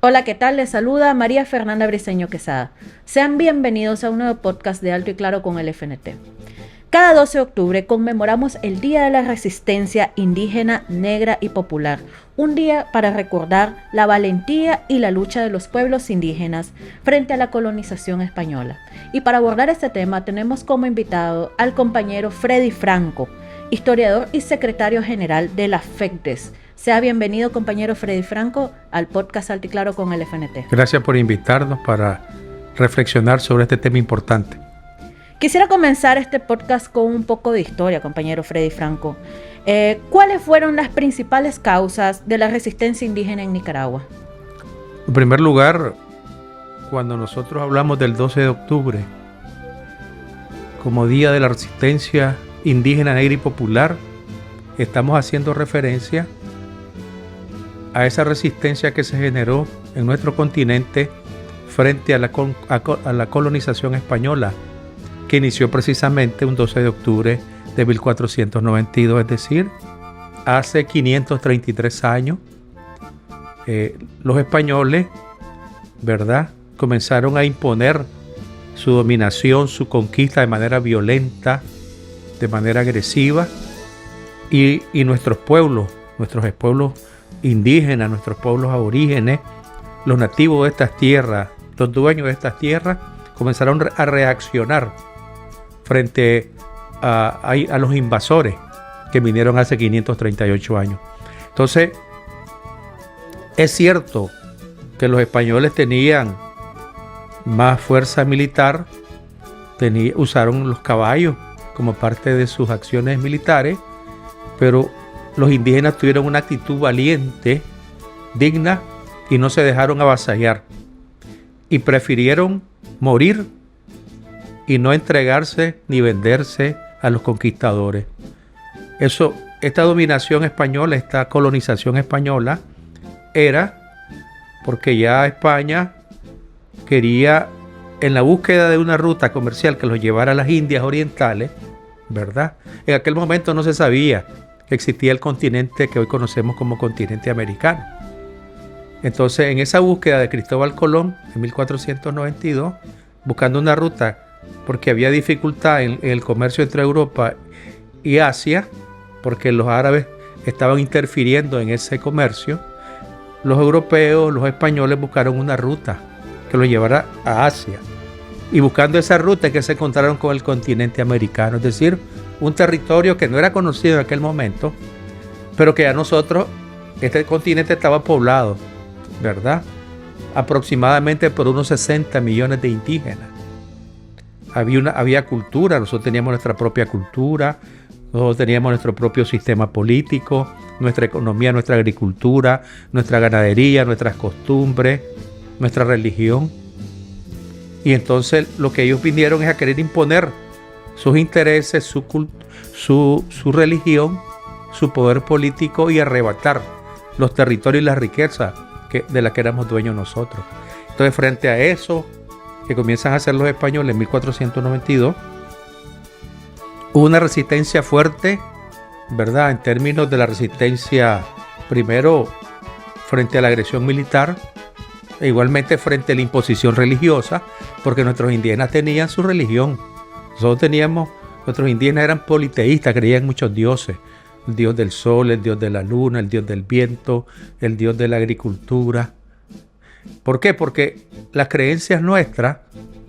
Hola, ¿qué tal? Les saluda María Fernanda Briceño Quesada. Sean bienvenidos a un nuevo podcast de Alto y Claro con el FNT. Cada 12 de octubre conmemoramos el Día de la Resistencia Indígena, Negra y Popular, un día para recordar la valentía y la lucha de los pueblos indígenas frente a la colonización española. Y para abordar este tema tenemos como invitado al compañero Freddy Franco, historiador y secretario general de la FECDES. Sea bienvenido, compañero Freddy Franco, al podcast Alto y Claro con el FNT. Gracias por invitarnos para reflexionar sobre este tema importante. Quisiera comenzar este podcast con un poco de historia, compañero Freddy Franco. ¿Cuáles fueron las principales causas de la resistencia indígena en Nicaragua? En primer lugar, cuando nosotros hablamos del 12 de octubre como Día de la Resistencia Indígena, Negra y Popular, estamos haciendo referencia a esa resistencia que se generó en nuestro continente frente a la colonización española, que inició precisamente un 12 de octubre de 1492, es decir, hace 533 años. Los españoles, ¿verdad?, comenzaron a imponer su dominación, su conquista de manera violenta, de manera agresiva, y nuestros pueblos indígenas, nuestros pueblos aborígenes, los nativos de estas tierras, los dueños de estas tierras, comenzaron a reaccionar frente a los invasores que vinieron hace 538 años. Entonces, es cierto que los españoles tenían más fuerza militar, usaron los caballos como parte de sus acciones militares, pero los indígenas tuvieron una actitud valiente, digna, y no se dejaron avasallar. Y prefirieron morir y no entregarse ni venderse a los conquistadores. Esta dominación española, esta colonización española, era porque ya España quería, en la búsqueda de una ruta comercial que los llevara a las Indias orientales, ¿verdad? En aquel momento no se sabía que existía el continente que hoy conocemos como continente americano. Entonces, en esa búsqueda de Cristóbal Colón, en 1492, buscando una ruta, porque había dificultad en el comercio entre Europa y Asia, porque los árabes estaban interfiriendo en ese comercio, los europeos, los españoles buscaron una ruta que los llevara a Asia. Y buscando esa ruta es que se encontraron con el continente americano, es decir, un territorio que no era conocido en aquel momento, pero que a nosotros, este continente estaba poblado, ¿verdad?, aproximadamente por unos 60 millones de indígenas. Había cultura, nosotros teníamos nuestra propia cultura, nosotros teníamos nuestro propio sistema político, nuestra economía, nuestra agricultura, nuestra ganadería, nuestras costumbres, nuestra religión. Y entonces lo que ellos vinieron es a querer imponer sus intereses, su religión, su poder político, y arrebatar los territorios y las riquezas de las que éramos dueños nosotros. Entonces, frente a eso que comienzan a hacer los españoles en 1492, hubo una resistencia fuerte, ¿verdad?, en términos de la resistencia, primero frente a la agresión militar, e igualmente frente a la imposición religiosa, porque nuestros indígenas tenían su religión. Nuestros indígenas eran politeístas, creían en muchos dioses: el dios del sol, el dios de la luna, el dios del viento, el dios de la agricultura. ¿Por qué? Porque las creencias nuestras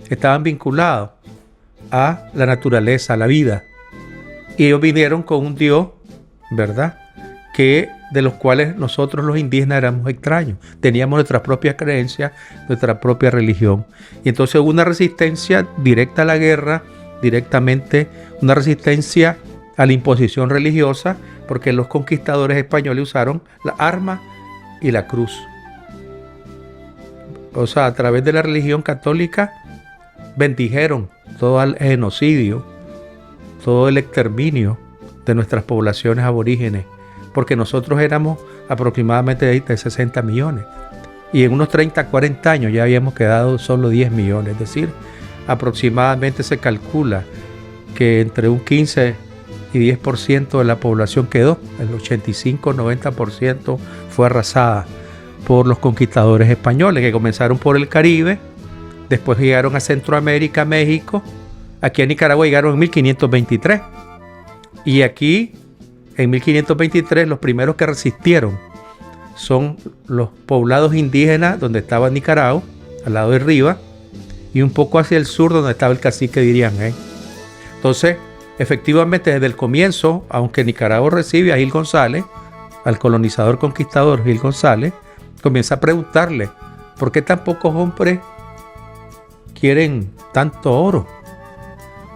estaban vinculadas a la naturaleza, a la vida. Y ellos vinieron con un dios, ¿verdad?, de los cuales nosotros los indígenas éramos extraños. Teníamos nuestras propias creencias, nuestra propia religión. Y entonces hubo una resistencia directa a la guerra, directamente una resistencia a la imposición religiosa, porque los conquistadores españoles usaron la arma y la cruz. O sea, a través de la religión católica bendijeron todo el genocidio, todo el exterminio de nuestras poblaciones aborígenes, porque nosotros éramos aproximadamente de 60 millones y en unos 30, 40 años ya habíamos quedado solo 10 millones, es decir, aproximadamente se calcula que entre un 15 y 10% de la población quedó, el 85-90% fue arrasada por los conquistadores españoles que comenzaron por el Caribe, después llegaron a Centroamérica, México, aquí a Nicaragua llegaron en 1523 y aquí en 1523 los primeros que resistieron son los poblados indígenas donde estaba Nicaragua, al lado de Riva, y un poco hacia el sur donde estaba el cacique Diriangén. Entonces, efectivamente desde el comienzo, aunque Nicaragua recibe a Gil González, al colonizador conquistador Gil González, comienza a preguntarle ¿por qué tan pocos hombres quieren tanto oro?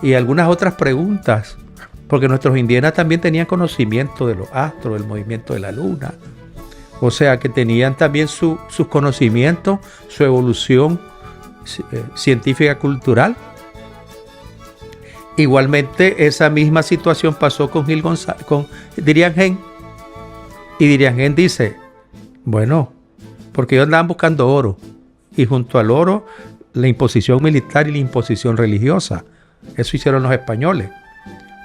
Y algunas otras preguntas, porque nuestros indígenas también tenían conocimiento de los astros, del movimiento de la luna, o sea que tenían también sus conocimientos, su evolución científica cultural. Igualmente esa misma situación pasó con Diriangén, y Diriangén dice, bueno, porque ellos andaban buscando oro, y junto al oro la imposición militar y la imposición religiosa. Eso hicieron los españoles.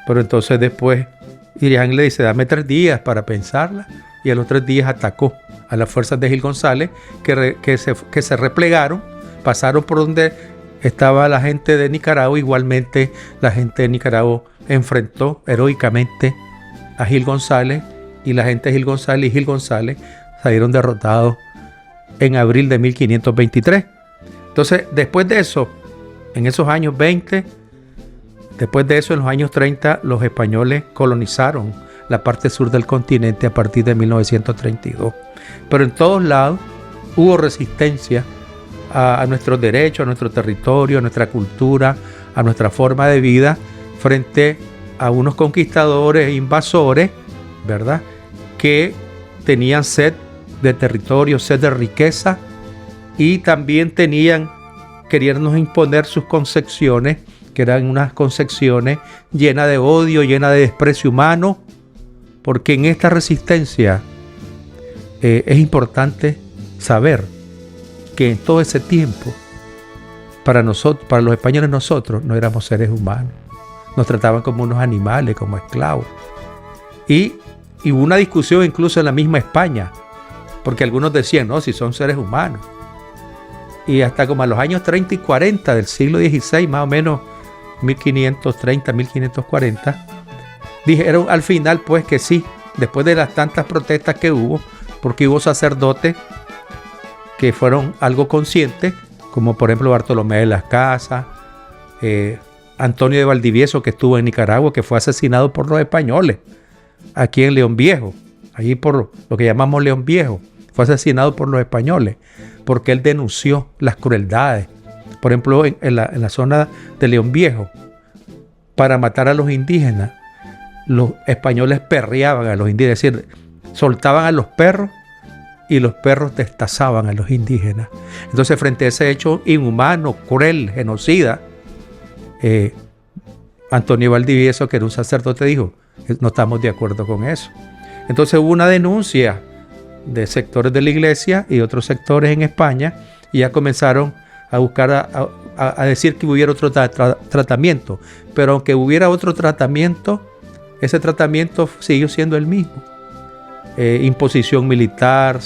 Pero entonces después Diriangén le dice, dame 3 días para pensarla, y a los 3 días atacó a las fuerzas de Gil González que se replegaron, pasaron por donde estaba la gente de Nicaragua. Igualmente la gente de Nicaragua enfrentó heroicamente a Gil González, y la gente de Gil González y Gil González salieron derrotados en abril de 1523. Entonces, después de eso, en esos años 20, después de eso, en los años 30, los españoles colonizaron la parte sur del continente a partir de 1932. Pero en todos lados hubo resistencia a nuestros derechos, a nuestro territorio, a nuestra cultura, a nuestra forma de vida, frente a unos conquistadores e invasores, ¿verdad?, que tenían sed de territorio, sed de riqueza, y también querían imponer sus concepciones, que eran unas concepciones llenas de odio, llenas de desprecio humano, porque en esta resistencia es importante saber que en todo ese tiempo, para nosotros, para los españoles, nosotros no éramos seres humanos. Nos trataban como unos animales, como esclavos. Y hubo una discusión incluso en la misma España, porque algunos decían, no, si son seres humanos. Y hasta como a los años 30 y 40 del siglo XVI, más o menos 1530, 1540, dijeron al final pues que sí, después de las tantas protestas que hubo, porque hubo sacerdotes que fueron algo conscientes, como por ejemplo Bartolomé de las Casas, Antonio de Valdivieso, que estuvo en Nicaragua, que fue asesinado por los españoles, aquí en León Viejo, allí por lo que llamamos León Viejo, fue asesinado por los españoles, porque él denunció las crueldades. Por ejemplo, en la zona de León Viejo, para matar a los indígenas, los españoles perreaban a los indígenas, es decir, soltaban a los perros y los perros destazaban a los indígenas. Entonces, frente a ese hecho inhumano, cruel, genocida, Antonio Valdivieso, que era un sacerdote, dijo, no estamos de acuerdo con eso. Entonces hubo una denuncia de sectores de la iglesia y otros sectores en España, y ya comenzaron a buscar a decir que hubiera otro tratamiento. Pero aunque hubiera otro tratamiento, ese tratamiento siguió siendo el mismo. Imposición militar,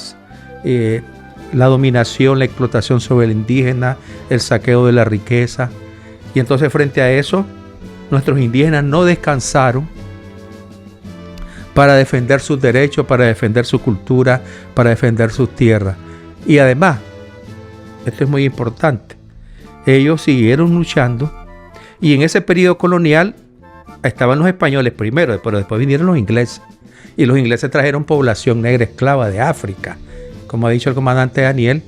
la dominación, la explotación sobre el indígena, el saqueo de la riqueza. Y entonces frente a eso, nuestros indígenas no descansaron para defender sus derechos, para defender su cultura, para defender sus tierras. Y además, esto es muy importante, ellos siguieron luchando, y en ese periodo colonial estaban los españoles primero, pero después vinieron los ingleses, y los ingleses trajeron población negra esclava de África, como ha dicho el comandante Daniel,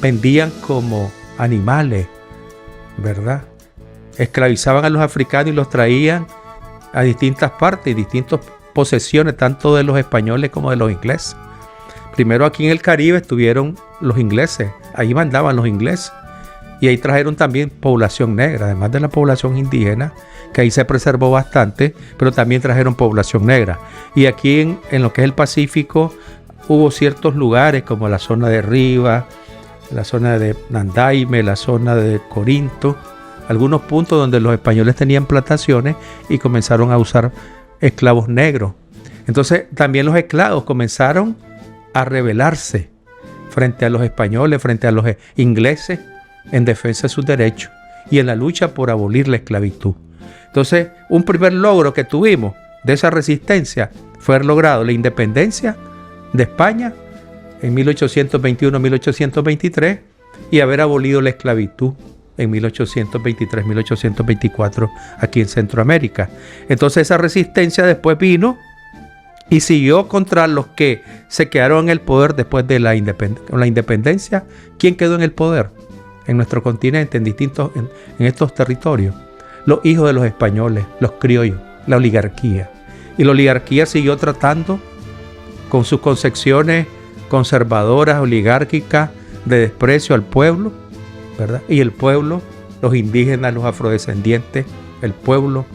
vendían como animales, ¿verdad? Esclavizaban a los africanos y los traían a distintas partes, distintas posesiones, tanto de los españoles como de los ingleses. Primero aquí en el Caribe estuvieron los ingleses, ahí mandaban los ingleses, y ahí trajeron también población negra, además de la población indígena, que ahí se preservó bastante, pero también trajeron población negra. Y aquí en lo que es el Pacífico hubo ciertos lugares como la zona de Riva, la zona de Nandaime, la zona de Corinto, algunos puntos donde los españoles tenían plantaciones y comenzaron a usar esclavos negros. Entonces también los esclavos comenzaron a rebelarse frente a los españoles, frente a los ingleses, en defensa de sus derechos y en la lucha por abolir la esclavitud. Entonces, un primer logro que tuvimos de esa resistencia fue haber logrado la independencia de España en 1821-1823 y haber abolido la esclavitud en 1823-1824 aquí en Centroamérica. Entonces esa resistencia después vino y siguió contra los que se quedaron en el poder después de la independencia. ¿Quién quedó en el poder en nuestro continente, en estos territorios? Los hijos de los españoles, los criollos, la oligarquía. Y la oligarquía siguió tratando con sus concepciones conservadoras, oligárquicas, de desprecio al pueblo, ¿verdad? Y el pueblo, los indígenas, los afrodescendientes, el pueblo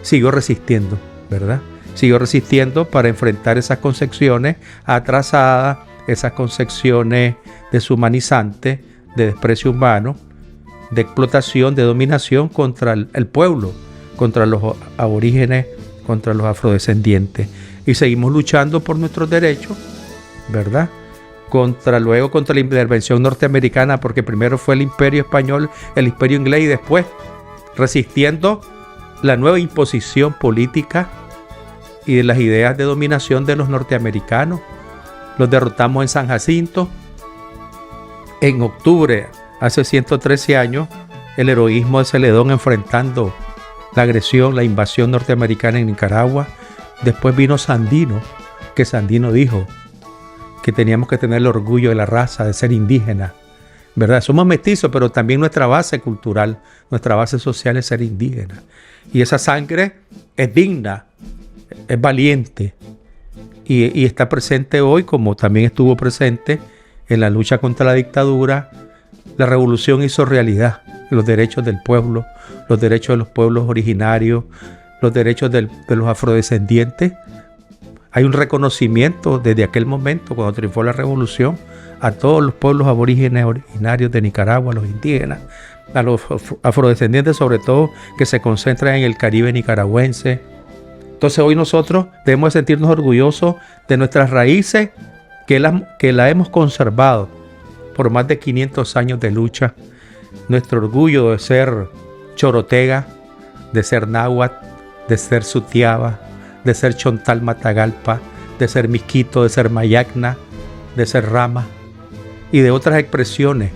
siguió resistiendo, ¿verdad? Siguió resistiendo para enfrentar esas concepciones atrasadas, esas concepciones deshumanizantes, de desprecio humano, de explotación, de dominación contra el pueblo, contra los aborígenes, contra los afrodescendientes. Y seguimos luchando por nuestros derechos, ¿verdad? Luego contra la intervención norteamericana, porque primero fue el imperio español, el imperio inglés, y después resistiendo la nueva imposición política y de las ideas de dominación de los norteamericanos. Los derrotamos en San Jacinto. En octubre, hace 113 años, el heroísmo de Celedón enfrentando la agresión, la invasión norteamericana en Nicaragua. Después vino Sandino, que Sandino dijo que teníamos que tener el orgullo de la raza, de ser indígena, ¿verdad? Somos mestizos, pero también nuestra base cultural, nuestra base social es ser indígena. Y esa sangre es digna, es valiente y está presente hoy, como también estuvo presente en la lucha contra la dictadura. La revolución hizo realidad los derechos del pueblo, los derechos de los pueblos originarios, los derechos de los afrodescendientes. Hay un reconocimiento desde aquel momento, cuando triunfó la revolución, a todos los pueblos aborígenes originarios de Nicaragua, a los indígenas, a los afrodescendientes sobre todo, que se concentran en el Caribe nicaragüense. Entonces hoy nosotros debemos sentirnos orgullosos de nuestras raíces, que la hemos conservado por más de 500 años de lucha. Nuestro orgullo de ser chorotega, de ser náhuatl, de ser sutiaba, de ser chontal matagalpa, de ser misquito, de ser mayacna, de ser rama y de otras expresiones,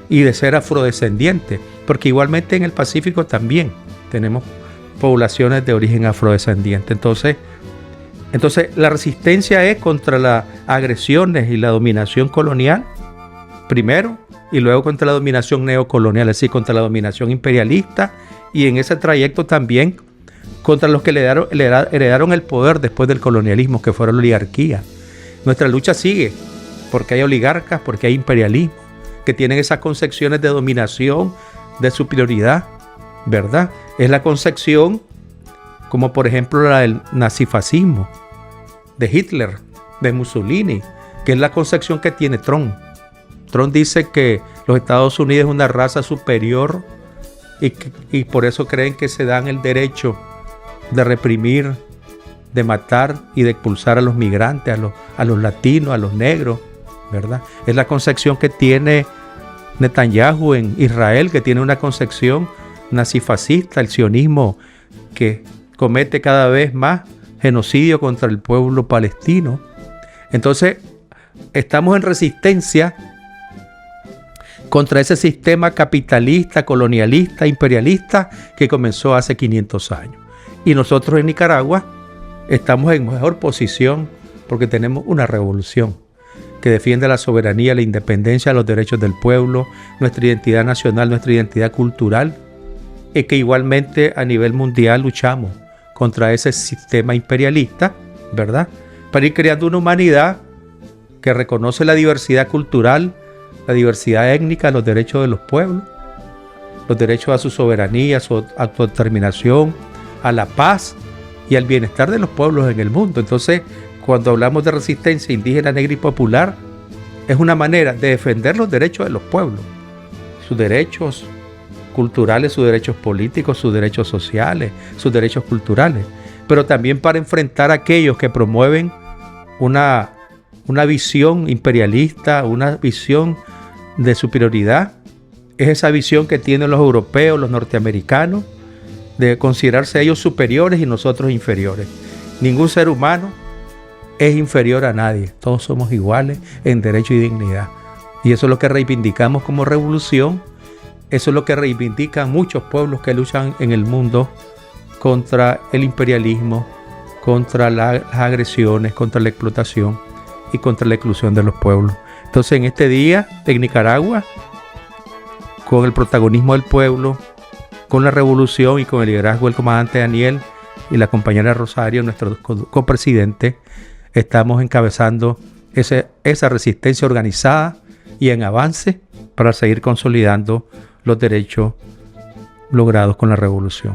y de ser afrodescendiente, porque igualmente en el Pacífico también tenemos poblaciones de origen afrodescendiente. Entonces la resistencia es contra las agresiones y la dominación colonial primero, y luego contra la dominación neocolonial, es decir, contra la dominación imperialista, y en ese trayecto también contra los que heredaron el poder después del colonialismo, que fueron la oligarquía. Nuestra lucha sigue porque hay oligarcas, porque hay imperialismo, que tienen esas concepciones de dominación, de superioridad, ¿verdad? Es la concepción, como por ejemplo la del nazifascismo, de Hitler, de Mussolini, que es la concepción que tiene Trump. Trump dice que los Estados Unidos es una raza superior y por eso creen que se dan el derecho de reprimir, de matar y de expulsar a los migrantes, a los latinos, a los negros, ¿verdad? Es la concepción que tiene Netanyahu en Israel, que tiene una concepción nazifascista, el sionismo, que comete cada vez más genocidio contra el pueblo palestino. Entonces, estamos en resistencia contra ese sistema capitalista, colonialista, imperialista que comenzó hace 500 años. Y nosotros en Nicaragua estamos en mejor posición porque tenemos una revolución que defiende la soberanía, la independencia, los derechos del pueblo, nuestra identidad nacional, nuestra identidad cultural, y que igualmente a nivel mundial luchamos contra ese sistema imperialista, ¿verdad? Para ir creando una humanidad que reconoce la diversidad cultural, la diversidad étnica, los derechos de los pueblos, los derechos a su soberanía, a su autodeterminación, a la paz y al bienestar de los pueblos en el mundo. Entonces, cuando hablamos de resistencia indígena, negra y popular, es una manera de defender los derechos de los pueblos, sus derechos culturales, sus derechos políticos, sus derechos sociales, sus derechos culturales, pero también para enfrentar a aquellos que promueven una una visión imperialista, una visión de superioridad. Es esa visión que tienen los europeos, los norteamericanos, de considerarse ellos superiores y nosotros inferiores. Ningún ser humano es inferior a nadie. Todos somos iguales en derecho y dignidad. Y eso es lo que reivindicamos como revolución. Eso es lo que reivindican muchos pueblos que luchan en el mundo contra el imperialismo, contra las agresiones, contra la explotación y contra la exclusión de los pueblos. Entonces, en este día en Nicaragua, con el protagonismo del pueblo, con la revolución y con el liderazgo del comandante Daniel y la compañera Rosario, nuestro copresidente, estamos encabezando esa resistencia organizada y en avance para seguir consolidando los derechos logrados con la revolución.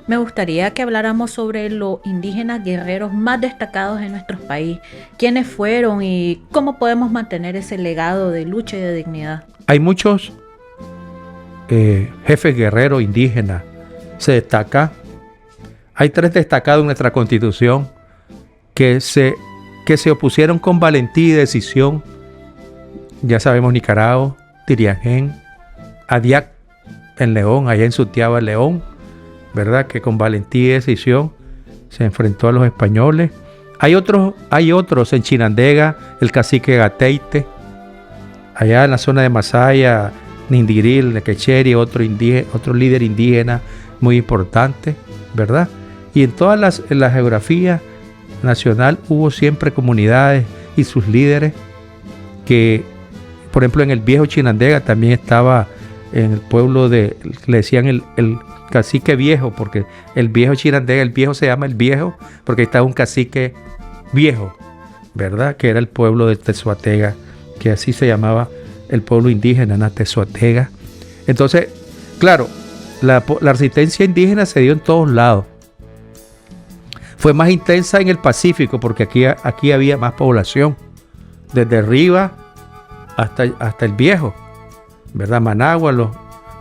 Me gustaría que habláramos sobre los indígenas guerreros más destacados en nuestro país, quiénes fueron y cómo podemos mantener ese legado de lucha y de dignidad. Hay muchos jefes guerreros indígenas. Se destaca, hay 3 destacados en nuestra Constitución que se opusieron con valentía y decisión. Ya sabemos, Nicaragua, Tiriangén, Adiac en León, allá en Sutiaba, León, ¿verdad? Que con valentía y decisión se enfrentó a los españoles. Hay otros en Chinandega, el cacique Gateite, allá en la zona de Masaya, Nindiril, Nequecheri, otro líder indígena muy importante, ¿verdad? Y en la geografía nacional hubo siempre comunidades y sus líderes que, por ejemplo, en el viejo Chinandega también estaba en el pueblo le decían el cacique viejo, porque el viejo Chinandega, el viejo se llama el viejo porque estaba un cacique viejo, ¿verdad? Que era el pueblo de Tezuatega, que así se llamaba el pueblo indígena, ¿no? Tezuatega. Entonces, claro, la resistencia indígena se dio en todos lados. Fue más intensa en el Pacífico porque aquí había más población, desde arriba hasta el viejo, ¿verdad? Managua,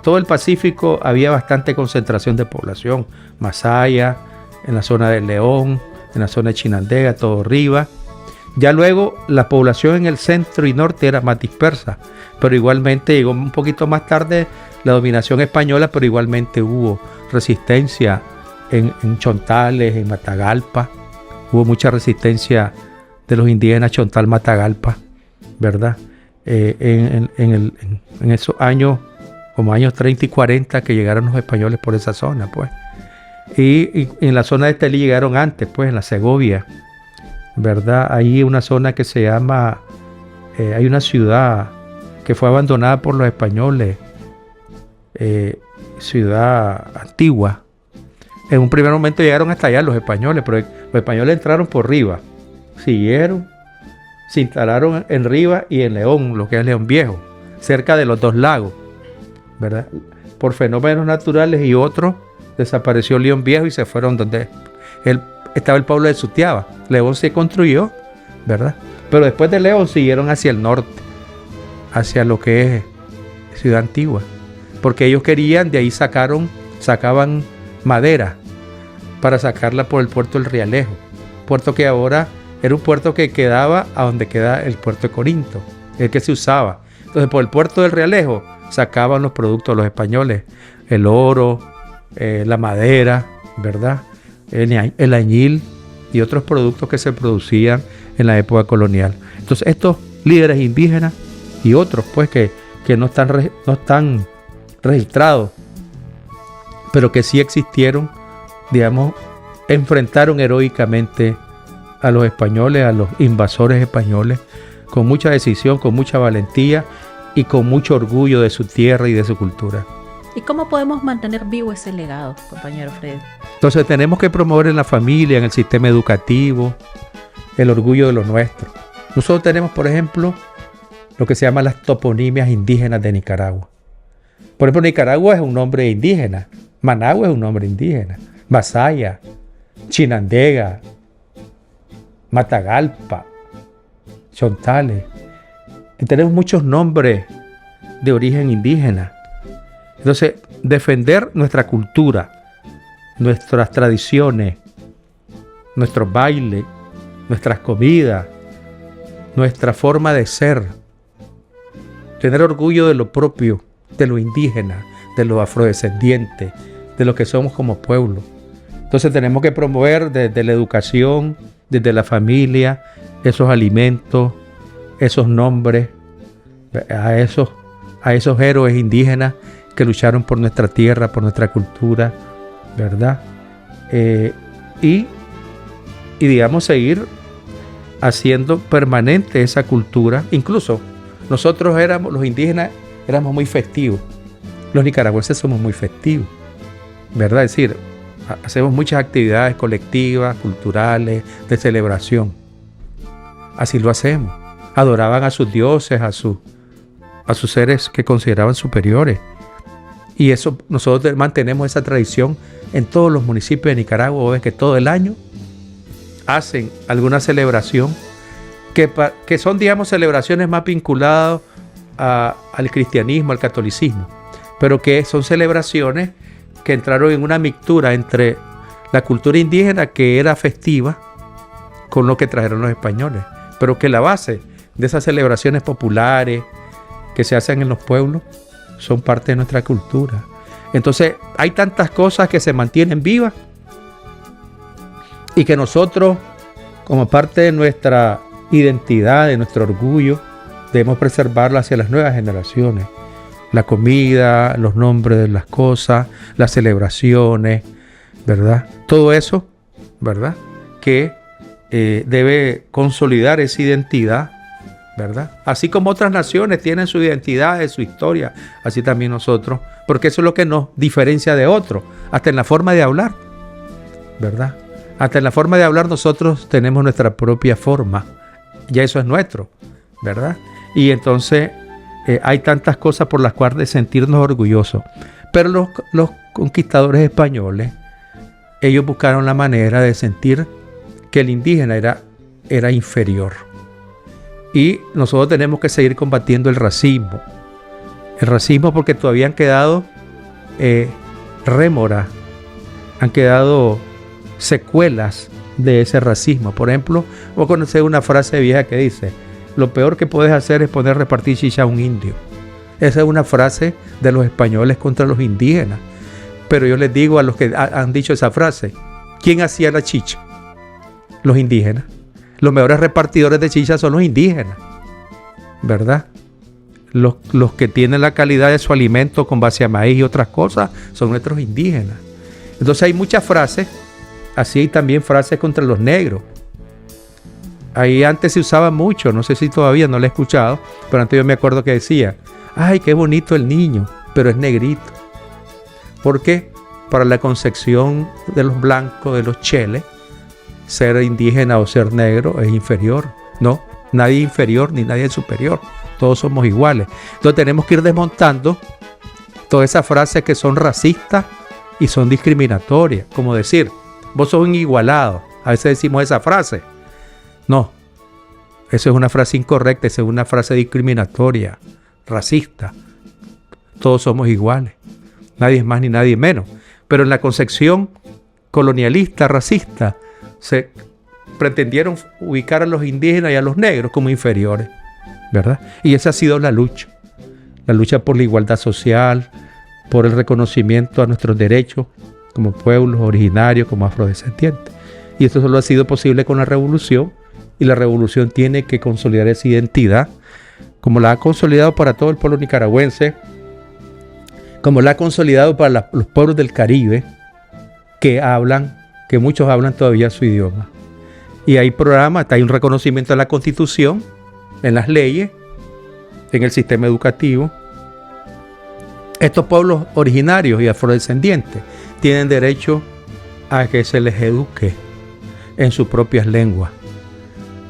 todo el Pacífico había bastante concentración de población. Masaya, en la zona de León, en la zona de Chinandega, todo arriba. Ya luego la población en el centro y norte era más dispersa, pero igualmente llegó un poquito más tarde la dominación española, pero igualmente hubo resistencia en Chontales, en Matagalpa. Hubo mucha resistencia de los indígenas Chontal, Matagalpa, ¿verdad? En esos años, como años 30 y 40, que llegaron los españoles por esa zona, pues. Y en la zona de Estelí llegaron antes, pues, en la Segovia, ¿verdad? Hay una zona que se llama, hay una ciudad que fue abandonada por los españoles, Ciudad Antigua. En un primer momento llegaron hasta allá los españoles, pero los españoles entraron por Riva, siguieron, se instalaron en Riva y en León, lo que es León Viejo, cerca de los 2 lagos, ¿verdad? Por fenómenos naturales y otros, desapareció León Viejo y se fueron donde estaba el pueblo de Sutiaba. León se construyó, ¿verdad? Pero después de León siguieron hacia el norte, hacia lo que es Ciudad Antigua, porque ellos querían, de ahí sacaban madera para sacarla por el puerto del Rialejo, puerto que ahora era un puerto que quedaba a donde queda el puerto de Corinto, el que se usaba. Entonces, por el puerto del Rialejo sacaban los productos los españoles, el oro, la madera, ¿verdad? El añil y otros productos que se producían en la época colonial. Entonces, estos líderes indígenas y otros, pues, que no están registrados, pero que sí existieron, digamos, enfrentaron heroicamente a los españoles, a los invasores españoles, con mucha decisión, con mucha valentía y con mucho orgullo de su tierra y de su cultura. ¿Y cómo podemos mantener vivo ese legado, compañero Freddy? Entonces tenemos que promover en la familia, en el sistema educativo, el orgullo de lo nuestro. Nosotros tenemos, por ejemplo, lo que se llama las toponimias indígenas de Nicaragua. Por ejemplo, Nicaragua es un nombre indígena, Managua es un nombre indígena, Masaya, Chinandega, Matagalpa, Chontales. Y tenemos muchos nombres de origen indígena. Entonces, defender nuestra cultura, nuestras tradiciones, nuestros bailes, nuestras comidas, nuestra forma de ser, tener orgullo de lo propio, de lo indígena, de lo afrodescendiente, de lo que somos como pueblo. Entonces tenemos que promover desde la educación, desde la familia, esos alimentos, esos nombres, a esos héroes indígenas que lucharon por nuestra tierra, por nuestra cultura, ¿verdad? Y digamos, seguir haciendo permanente esa cultura. Incluso nosotros los indígenas, éramos muy festivos. Los nicaragüenses somos muy festivos, ¿verdad? Es decir, hacemos muchas actividades colectivas, culturales, de celebración. Así lo hacemos. Adoraban a sus dioses, a sus seres que consideraban superiores. Y eso, nosotros mantenemos esa tradición en todos los municipios de Nicaragua. Ves que todo el año hacen alguna celebración que son, digamos, celebraciones más vinculadas al cristianismo, al catolicismo, pero que son celebraciones que entraron en una mixtura entre la cultura indígena, que era festiva, con lo que trajeron los españoles, pero que la base de esas celebraciones populares que se hacen en los pueblos son parte de nuestra cultura. Entonces hay tantas cosas que se mantienen vivas y que nosotros, como parte de nuestra identidad, de nuestro orgullo, debemos preservarla hacia las nuevas generaciones. La comida, los nombres de las cosas, las celebraciones, ¿verdad? Todo eso, ¿verdad? Que debe consolidar esa identidad, ¿verdad? Así como otras naciones tienen su identidad, su historia, así también nosotros, porque eso es lo que nos diferencia de otros, hasta en la forma de hablar, ¿verdad? Hasta en la forma de hablar nosotros tenemos nuestra propia forma, ya eso es nuestro, ¿verdad? Y entonces hay tantas cosas por las cuales sentirnos orgullosos, pero los conquistadores españoles, ellos buscaron la manera de sentir que el indígena era inferior. Y nosotros tenemos que seguir combatiendo el racismo. El racismo, porque todavía han quedado rémoras, han quedado secuelas de ese racismo. Por ejemplo, vos conocés una frase vieja que dice: lo peor que puedes hacer es poner a repartir chicha a un indio. Esa es una frase de los españoles contra los indígenas. Pero yo les digo a los que han dicho esa frase, ¿quién hacía la chicha? Los indígenas. Los mejores repartidores de chicha son los indígenas, ¿verdad? Los que tienen la calidad de su alimento con base a maíz y otras cosas son nuestros indígenas. Entonces hay muchas frases, así hay también frases contra los negros. Ahí antes se usaba mucho, no sé si todavía, no lo he escuchado, pero antes yo me acuerdo que decía: ¡ay, qué bonito el niño! Pero es negrito. Porque para la concepción de los blancos, de los cheles, ser indígena o ser negro es inferior. No, nadie es inferior ni nadie es superior. Todos somos iguales. Entonces tenemos que ir desmontando todas esas frases que son racistas y son discriminatorias. Como decir, vos sos un igualado. A veces decimos esa frase. No, esa es una frase incorrecta, esa es una frase discriminatoria, racista. Todos somos iguales. Nadie es más ni nadie menos. Pero en la concepción colonialista, racista, se pretendieron ubicar a los indígenas y a los negros como inferiores, ¿verdad? Y esa ha sido la lucha por la igualdad social, por el reconocimiento a nuestros derechos como pueblos originarios, como afrodescendientes. Y esto solo ha sido posible con la revolución, y la revolución tiene que consolidar esa identidad, como la ha consolidado para todo el pueblo nicaragüense, como la ha consolidado para los pueblos del Caribe, que muchos hablan todavía su idioma. Y hay programas, hay un reconocimiento en la Constitución, en las leyes, en el sistema educativo. Estos pueblos originarios y afrodescendientes tienen derecho a que se les eduque en sus propias lenguas,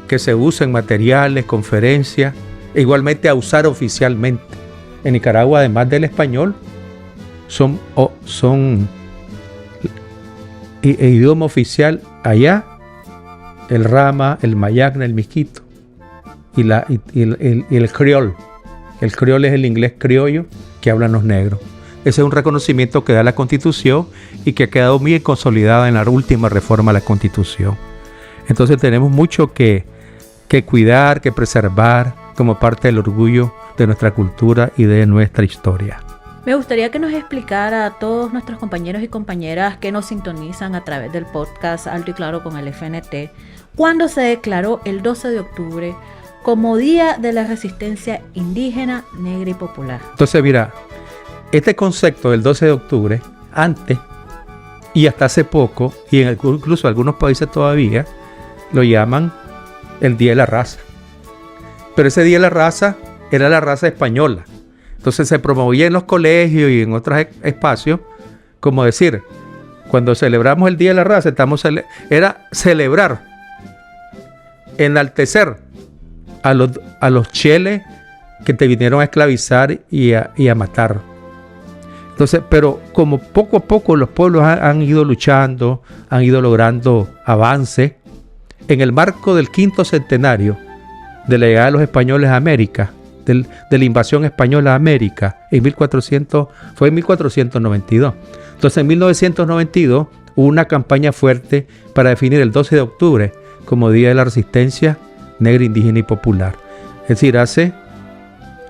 que se usen materiales, conferencias, e igualmente a usar oficialmente. En Nicaragua, además del español, son idioma oficial allá el rama, el mayagna, el miskito y el criol. El criol es el inglés criollo que hablan los negros. Ese es un reconocimiento que da la Constitución y que ha quedado muy consolidado en la última reforma a la Constitución. Entonces tenemos mucho que que cuidar, que preservar como parte del orgullo de nuestra cultura y de nuestra historia. Me gustaría que nos explicara a todos nuestros compañeros y compañeras que nos sintonizan a través del podcast Alto y Claro con el FNT, cuándo se declaró el 12 de octubre como Día de la Resistencia Indígena, Negra y Popular. Entonces, mira, este concepto del 12 de octubre, antes y hasta hace poco, y incluso algunos países todavía, lo llaman el Día de la Raza. Pero ese Día de la Raza era la raza española. Entonces se promovía en los colegios y en otros espacios, como decir, cuando celebramos el Día de la Raza, era celebrar, enaltecer a los cheles que te vinieron a esclavizar y a matar. Entonces, pero como poco a poco los pueblos han ido luchando, han ido logrando avances, en el marco del 5º centenario de la llegada de los españoles a América, de la invasión española a América, fue en 1492. Entonces, en 1992 hubo una campaña fuerte para definir el 12 de octubre como Día de la Resistencia Negra, Indígena y Popular. Es decir,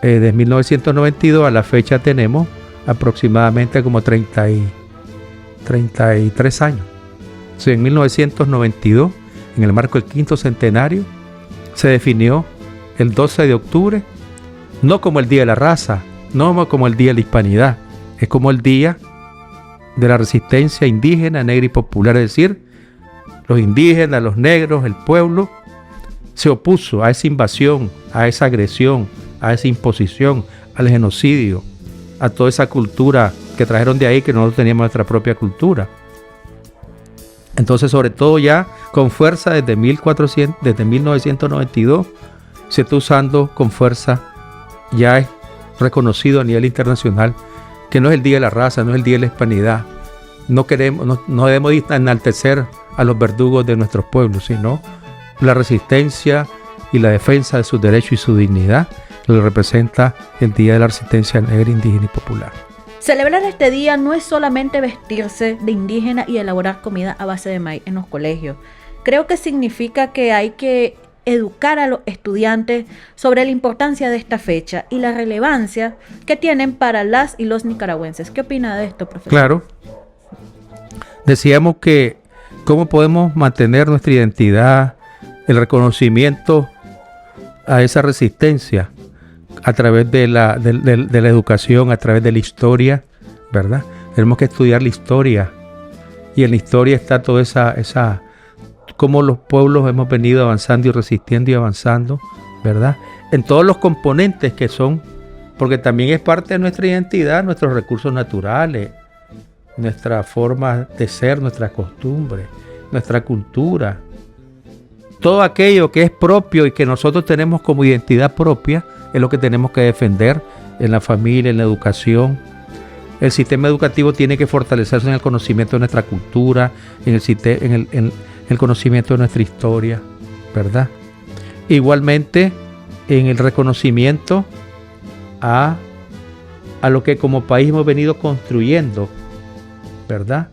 de 1992 a la fecha tenemos aproximadamente como 33 años. Entonces, en 1992, en el marco del 5º centenario, se definió el 12 de octubre no como el Día de la Raza, no como el Día de la Hispanidad, es como el Día de la Resistencia Indígena, Negra y Popular. Es decir, los indígenas, los negros, el pueblo se opuso a esa invasión, a esa agresión, a esa imposición, al genocidio, a toda esa cultura que trajeron de ahí, que nosotros teníamos nuestra propia cultura. Entonces, sobre todo ya con fuerza desde 1992, se está usando con fuerza, ya es reconocido a nivel internacional que no es el Día de la Raza, no es el Día de la Hispanidad. No debemos enaltecer a los verdugos de nuestros pueblos, sino la resistencia y la defensa de sus derechos y su dignidad, lo representa el Día de la Resistencia Negra, Indígena y Popular. Celebrar este día no es solamente vestirse de indígena y elaborar comida a base de maíz en los colegios. Creo que significa que hay que educar a los estudiantes sobre la importancia de esta fecha y la relevancia que tienen para las y los nicaragüenses. ¿Qué opina de esto, profesor? Claro. Decíamos que cómo podemos mantener nuestra identidad, el reconocimiento a esa resistencia a través de la educación, a través de la historia, ¿verdad? Tenemos que estudiar la historia, y en la historia está toda esa cómo los pueblos hemos venido avanzando y resistiendo y avanzando, ¿verdad? En todos los componentes que son, porque también es parte de nuestra identidad, nuestros recursos naturales, nuestra forma de ser, nuestra costumbre, nuestra cultura. Todo aquello que es propio y que nosotros tenemos como identidad propia es lo que tenemos que defender en la familia, en la educación. El sistema educativo tiene que fortalecerse en el conocimiento de nuestra cultura, en el conocimiento de nuestra historia, ¿verdad? Igualmente en el reconocimiento a lo que como país hemos venido construyendo, ¿verdad?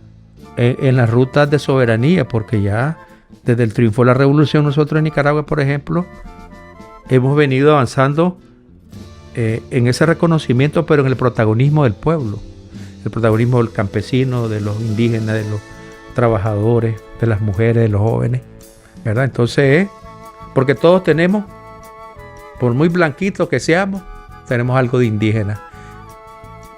En las rutas de soberanía, porque ya desde el triunfo de la revolución nosotros en Nicaragua, por ejemplo, hemos venido avanzando en ese reconocimiento, pero en el protagonismo del pueblo, el protagonismo del campesino, de los indígenas, de los trabajadores, de las mujeres, de los jóvenes, ¿verdad? Entonces porque todos tenemos, por muy blanquitos que seamos, tenemos algo de indígena.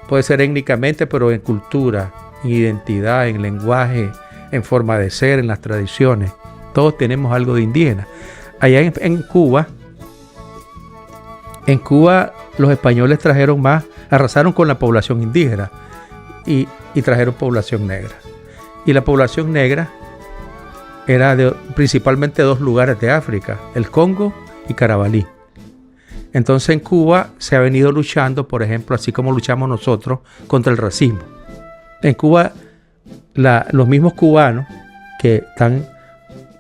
Puede ser étnicamente, pero en cultura, en identidad, en lenguaje, en forma de ser, en las tradiciones. Todos tenemos algo de indígena. Allá en Cuba los españoles arrasaron con la población indígena y trajeron población negra. Y la población negra era principalmente dos lugares de África, el Congo y Carabalí. Entonces en Cuba se ha venido luchando, por ejemplo, así como luchamos nosotros, contra el racismo. En Cuba, los mismos cubanos que están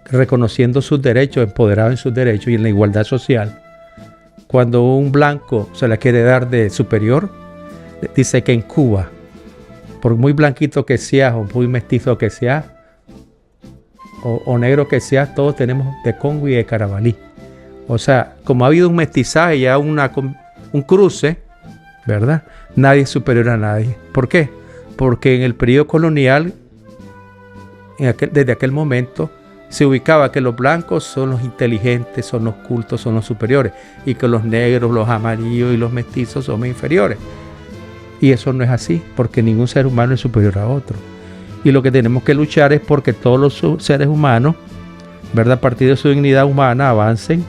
reconociendo sus derechos, empoderados en sus derechos y en la igualdad social, cuando un blanco se la quiere dar de superior, dice que en Cuba, por muy blanquito que seas o muy mestizo que seas o negro que seas, todos tenemos de Congo y de Carabalí. O sea, como ha habido un mestizaje, ya un cruce, ¿verdad? Nadie es superior a nadie. ¿Por qué? Porque en el periodo colonial, desde aquel momento, se ubicaba que los blancos son los inteligentes, son los cultos, son los superiores, y que los negros, los amarillos y los mestizos somos inferiores. Y eso no es así, porque ningún ser humano es superior a otro. Y lo que tenemos que luchar es porque todos los seres humanos, ¿verdad?, a partir de su dignidad humana, avancen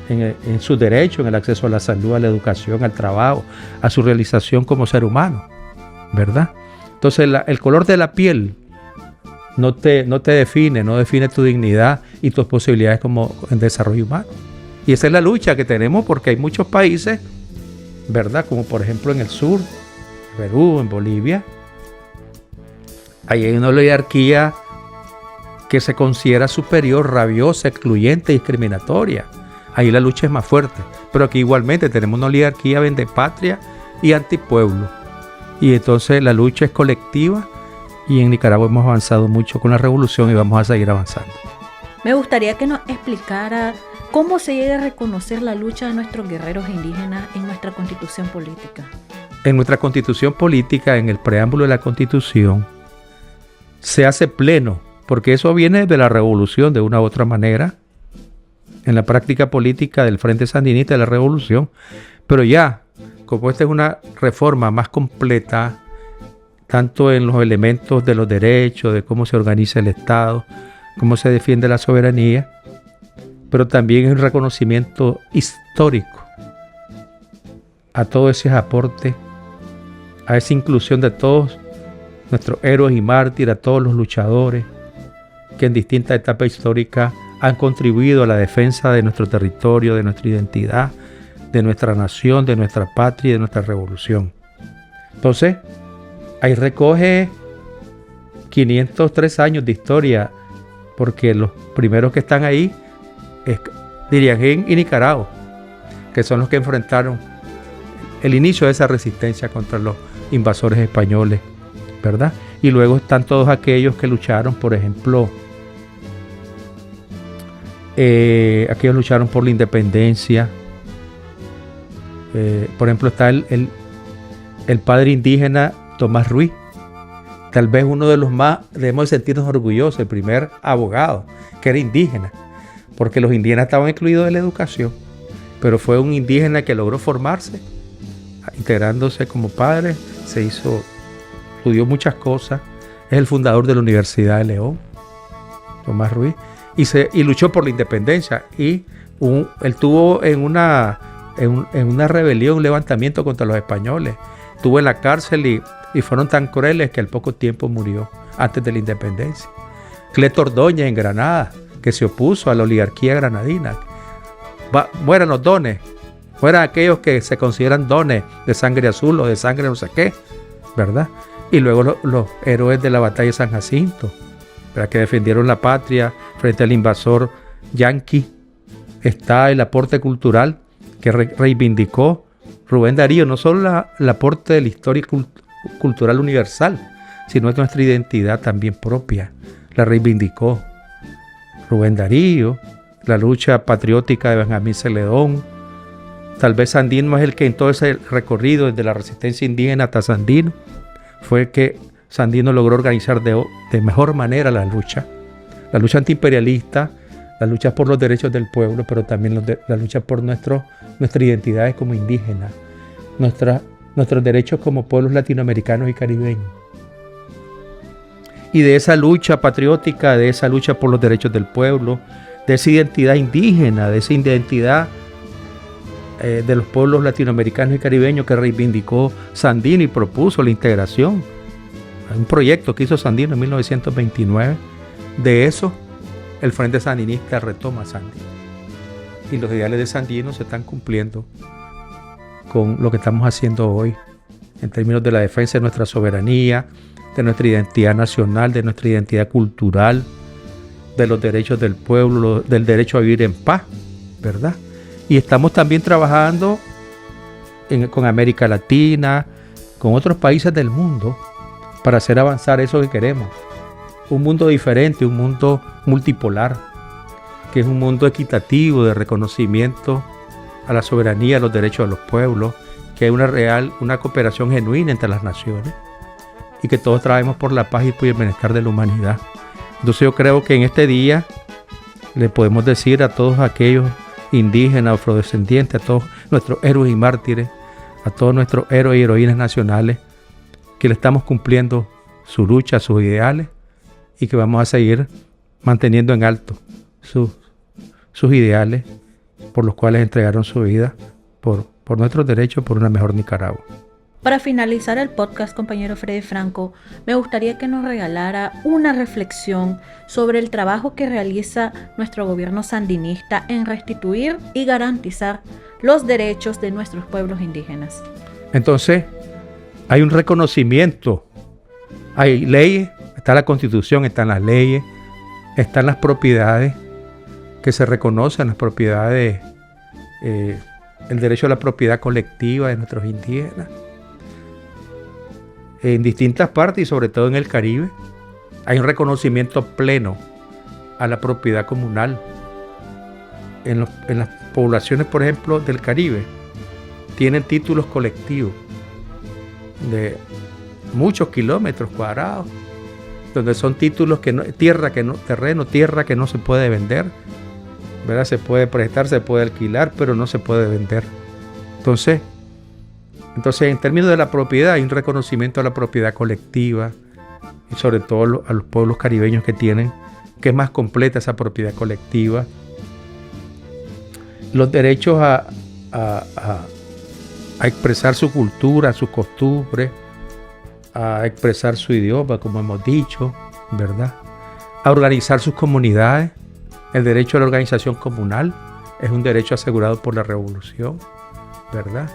en sus derechos, en el acceso a la salud, a la educación, al trabajo, a su realización como ser humano, ¿verdad? Entonces el color de la piel no te define, no define tu dignidad y tus posibilidades como en desarrollo humano. Y esa es la lucha que tenemos, porque hay muchos países, ¿verdad?, como por ejemplo en el sur, Perú, en Bolivia, ahí hay una oligarquía que se considera superior, rabiosa, excluyente, discriminatoria. Ahí la lucha es más fuerte. Pero aquí igualmente tenemos una oligarquía vendepatria y antipueblo. Y entonces la lucha es colectiva, y en Nicaragua hemos avanzado mucho con la revolución y vamos a seguir avanzando. Me gustaría que nos explicara cómo se llega a reconocer la lucha de nuestros guerreros indígenas en nuestra constitución política. En nuestra constitución política, en el preámbulo de la constitución, se hace pleno, porque eso viene de la revolución de una u otra manera, en la práctica política del Frente Sandinista de la Revolución, pero ya, como esta es una reforma más completa, tanto en los elementos de los derechos, de cómo se organiza el Estado, cómo se defiende la soberanía, pero también es un reconocimiento histórico a todos esos aportes, a esa inclusión de todos nuestros héroes y mártires, a todos los luchadores que en distintas etapas históricas han contribuido a la defensa de nuestro territorio, de nuestra identidad, de nuestra nación, de nuestra patria y de nuestra revolución. Entonces, ahí recoge 503 años de historia, porque los primeros que están ahí es Diriangén y Nicaragua, que son los que enfrentaron el inicio de esa resistencia contra los invasores españoles, ¿verdad? Y luego están todos aquellos que lucharon, por ejemplo, aquellos lucharon por la independencia. Por ejemplo, está el padre indígena Tomás Ruiz, tal vez uno de los más, debemos sentirnos orgullosos, el primer abogado que era indígena, porque los indígenas estaban excluidos de la educación, pero fue un indígena que logró formarse, integrándose como padre, estudió muchas cosas, es el fundador de la Universidad de León, Tomás Ruiz, y luchó por la independencia, y él tuvo en una rebelión, un levantamiento contra los españoles, estuvo en la cárcel y fueron tan crueles que al poco tiempo murió, antes de la independencia. Cleto Ordóñez en Granada, que se opuso a la oligarquía granadina. Mueran los dones, mueran aquellos que se consideran dones de sangre azul o de sangre no sé qué, ¿verdad? Y luego los héroes de la batalla de San Jacinto, ¿verdad?, que defendieron la patria frente al invasor yanqui. Está el aporte cultural que reivindicó Rubén Darío, no solo el aporte de la historia cultural universal, sino de nuestra identidad también propia. La reivindicó Rubén Darío, la lucha patriótica de Benjamín Celedón. Tal vez Sandino es el que en todo ese recorrido desde la resistencia indígena hasta Sandino, fue el que Sandino logró organizar de mejor manera la lucha antiimperialista, la lucha por los derechos del pueblo, pero también la lucha por nuestras identidades como indígenas, nuestros derechos como pueblos latinoamericanos y caribeños. Y de esa lucha patriótica, de esa lucha por los derechos del pueblo, de esa identidad indígena, de esa identidad de los pueblos latinoamericanos y caribeños que reivindicó Sandino y propuso la integración. Un proyecto que hizo Sandino en 1929. De eso, el Frente Sandinista retoma Sandino. Y los ideales de Sandino se están cumpliendo con lo que estamos haciendo hoy, en términos de la defensa de nuestra soberanía, de nuestra identidad nacional, de nuestra identidad cultural, de los derechos del pueblo, del derecho a vivir en paz, ¿verdad? Y estamos también trabajando con América Latina, con otros países del mundo, para hacer avanzar eso que queremos. Un mundo diferente, un mundo multipolar, que es un mundo equitativo de reconocimiento a la soberanía, a los derechos de los pueblos, que hay una cooperación genuina entre las naciones y que todos trabajemos por la paz y por el bienestar de la humanidad. Entonces yo creo que en este día le podemos decir a todos aquellos indígenas, afrodescendientes, a todos nuestros héroes y mártires, a todos nuestros héroes y heroínas nacionales, que le estamos cumpliendo su lucha, sus ideales, y que vamos a seguir manteniendo en alto sus ideales por los cuales entregaron su vida por nuestros derechos, por una mejor Nicaragua. Para finalizar el podcast, compañero Freddy Franco, me gustaría que nos regalara una reflexión sobre el trabajo que realiza nuestro gobierno sandinista en restituir y garantizar los derechos de nuestros pueblos indígenas. Entonces, hay un reconocimiento, hay leyes, está la Constitución, están las leyes, están las propiedades que se reconocen, las propiedades, el derecho a la propiedad colectiva de nuestros indígenas. En distintas partes y sobre todo en el Caribe hay un reconocimiento pleno a la propiedad comunal. En las poblaciones, por ejemplo, del Caribe, tienen títulos colectivos de muchos kilómetros cuadrados, donde son títulos tierra que no se puede vender, ¿verdad? Se puede prestar, se puede alquilar, pero no se puede vender. Entonces, en términos de la propiedad, hay un reconocimiento a la propiedad colectiva, y sobre todo a los pueblos caribeños que es más completa esa propiedad colectiva. Los derechos a expresar su cultura, sus costumbres, a expresar su idioma, como hemos dicho, ¿verdad? A organizar sus comunidades. El derecho a la organización comunal es un derecho asegurado por la Revolución, ¿verdad?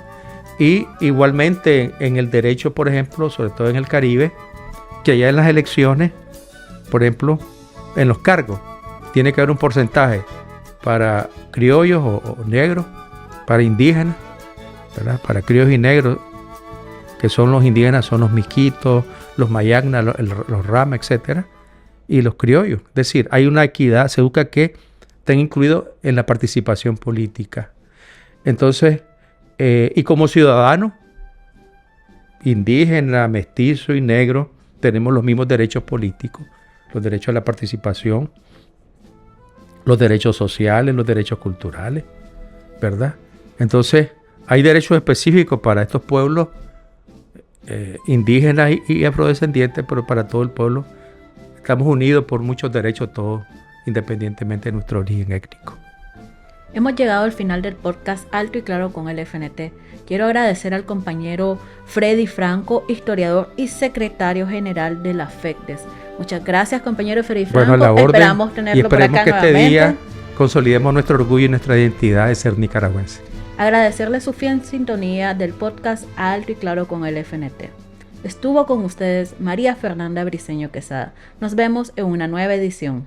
Y igualmente en el derecho, por ejemplo, sobre todo en el Caribe, que allá en las elecciones, por ejemplo, en los cargos, tiene que haber un porcentaje para criollos o negros, para indígenas, ¿verdad? Para criollos y negros, que son los indígenas, son los miskitos, los mayagnas, los rama, etcétera, y los criollos. Es decir, hay una equidad, se busca que estén incluidos en la participación política. Entonces, y como ciudadanos, indígena, mestizo y negro, tenemos los mismos derechos políticos, los derechos a la participación, los derechos sociales, los derechos culturales, ¿verdad? Entonces, hay derechos específicos para estos pueblos indígenas y afrodescendientes, pero para todo el pueblo estamos unidos por muchos derechos todos, independientemente de nuestro origen étnico. Hemos llegado al final del podcast Alto y Claro con el FNT. Quiero agradecer al compañero Freddy Franco, historiador y secretario general de la FECDES. Muchas gracias, compañero Freddy Franco. Bueno, a la orden, esperamos tenerlo por acá que nuevamente. Este día consolidemos nuestro orgullo y nuestra identidad de ser nicaragüense. Agradecerle su fiel sintonía del podcast Alto y Claro con el FNT. Estuvo con ustedes María Fernanda Briceño Quesada. Nos vemos en una nueva edición.